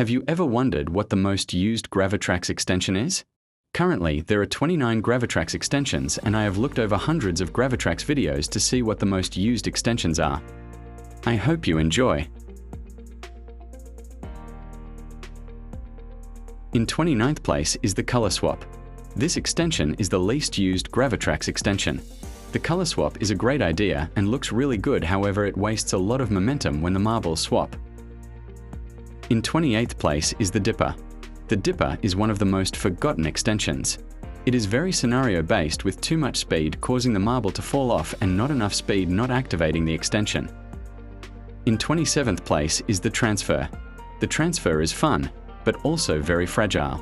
Have you ever wondered what the most used GraviTrax extension is? Currently, there are 29 GraviTrax extensions, and I have looked over hundreds of GraviTrax videos to see what the most used extensions are. I hope you enjoy. In 29th place is the Color Swap. This extension is the least used GraviTrax extension. The Color Swap is a great idea and looks really good, however it wastes a lot of momentum when the marbles swap. In 28th place is the Dipper. The Dipper is one of the most forgotten extensions. It is very scenario-based, with too much speed causing the marble to fall off and not enough speed not activating the extension. In 27th place is the Transfer. The Transfer is fun, but also very fragile.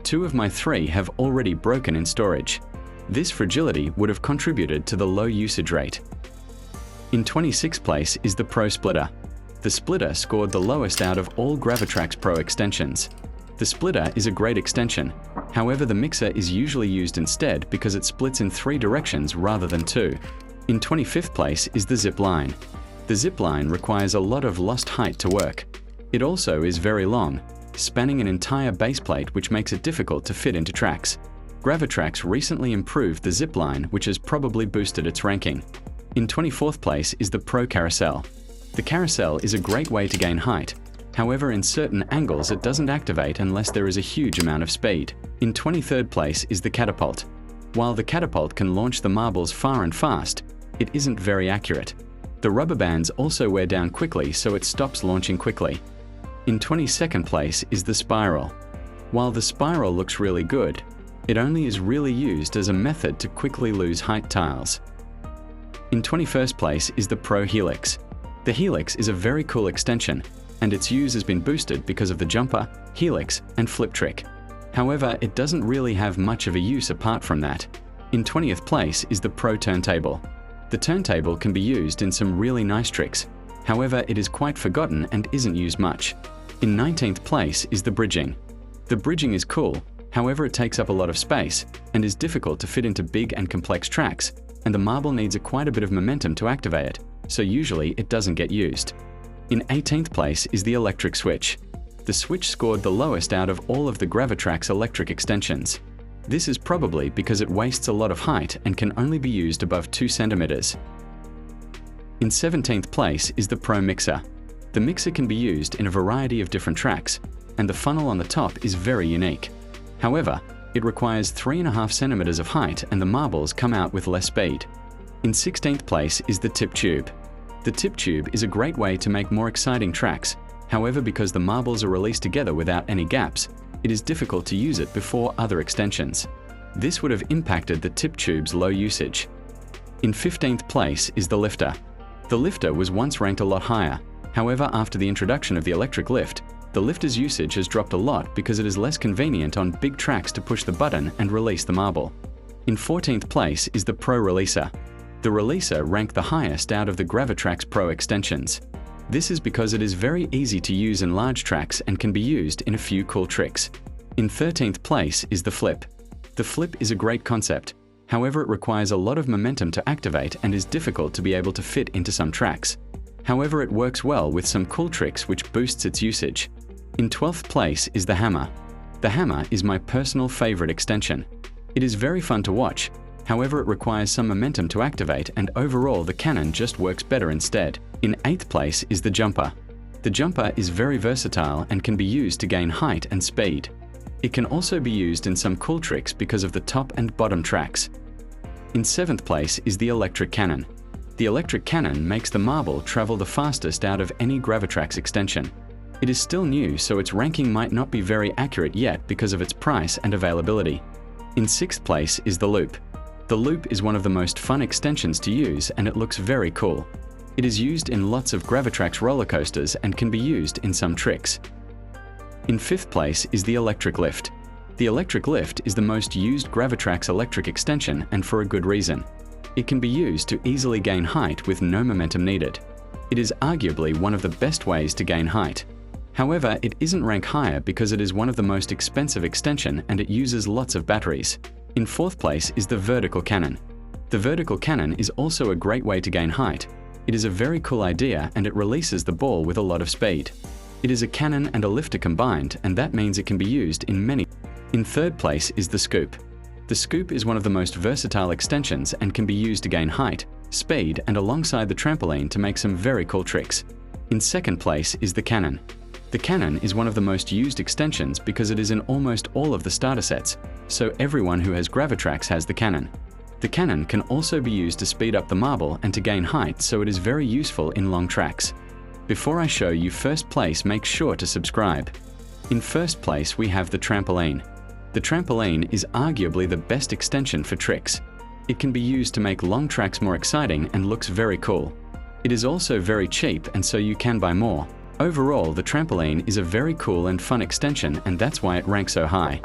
2 of my 3 have already broken in storage. This fragility would have contributed to the low usage rate. In 26th place is the Pro Splitter. The Splitter scored the lowest out of all GraviTrax Pro extensions. The Splitter is a great extension, however the mixer is usually used instead because it splits in 3 directions rather than 2. In 25th place is the Zip Line. The Zip Line requires a lot of lost height to work. It also is very long, spanning an entire base plate, which makes it difficult to fit into tracks. GraviTrax recently improved the Zip Line, which has probably boosted its ranking. In 24th place is the Pro Carousel. The carousel is a great way to gain height. However, in certain angles it doesn't activate unless there is a huge amount of speed. In 23rd place is the Catapult. While the Catapult can launch the marbles far and fast, it isn't very accurate. The rubber bands also wear down quickly, so it stops launching quickly. In 22nd place is the Spiral. While the Spiral looks really good, it only is really used as a method to quickly lose height tiles. In 21st place is the Pro Helix. The Helix is a very cool extension, and its use has been boosted because of the jumper, helix, and flip trick. However, it doesn't really have much of a use apart from that. In 20th place is the Pro Turntable. The turntable can be used in some really nice tricks. However, it is quite forgotten and isn't used much. In 19th place is the Bridging. The Bridging is cool, however it takes up a lot of space and is difficult to fit into big and complex tracks, and the marble needs quite a bit of momentum to activate it, so usually it doesn't get used. In 18th place is the Electric Switch. The Switch scored the lowest out of all of the GraviTrax electric extensions. This is probably because it wastes a lot of height and can only be used above 2 centimeters. In 17th place is the Pro Mixer. The mixer can be used in a variety of different tracks, and the funnel on the top is very unique. However, it requires 3.5 centimeters of height and the marbles come out with less speed. In 16th place is the Tip Tube. The Tip Tube is a great way to make more exciting tracks. However, because the marbles are released together without any gaps, it is difficult to use it before other extensions. This would have impacted the Tip Tube's low usage. In 15th place is the Lifter. The Lifter was once ranked a lot higher. However, after the introduction of the electric lift, the Lifter's usage has dropped a lot because it is less convenient on big tracks to push the button and release the marble. In 14th place is the Pro Releaser. The Releaser ranked the highest out of the GraviTrax Pro extensions. This is because it is very easy to use in large tracks and can be used in a few cool tricks. In 13th place is the Flip. The Flip is a great concept. However, it requires a lot of momentum to activate and is difficult to be able to fit into some tracks. However, it works well with some cool tricks, which boosts its usage. In 12th place is the Hammer. The Hammer is my personal favorite extension. It is very fun to watch. However, it requires some momentum to activate, and overall the cannon just works better instead. In 8th place is the Jumper. The Jumper is very versatile and can be used to gain height and speed. It can also be used in some cool tricks because of the top and bottom tracks. In 7th place is the Electric Cannon. The Electric Cannon makes the marble travel the fastest out of any GraviTrax extension. It is still new, so its ranking might not be very accurate yet because of its price and availability. In 6th place is the Loop. The Loop is one of the most fun extensions to use, and it looks very cool. It is used in lots of GraviTrax roller coasters and can be used in some tricks. In 5th place is the Electric Lift. The Electric Lift is the most used GraviTrax electric extension, and for a good reason. It can be used to easily gain height with no momentum needed. It is arguably one of the best ways to gain height. However, it isn't ranked higher because it is one of the most expensive extension and it uses lots of batteries. In 4th place is the Vertical Cannon. The Vertical Cannon is also a great way to gain height. It is a very cool idea and it releases the ball with a lot of speed. It is a cannon and a lifter combined, and that means it can be used in many. In third place is the scoop. The scoop is one of the most versatile extensions and can be used to gain height, speed, and alongside the trampoline to make some very cool tricks. In second place is the cannon. The cannon is one of the most used extensions because it is in almost all of the starter sets, so everyone who has GraviTrax has the cannon. The cannon can also be used to speed up the marble and to gain height, so it is very useful in long tracks. Before I show you first place, make sure to subscribe. In first place we have the trampoline. The trampoline is arguably the best extension for tricks. It can be used to make long tracks more exciting and looks very cool. It is also very cheap, and so you can buy more. Overall, the trampoline is a very cool and fun extension, and that's why it ranks so high.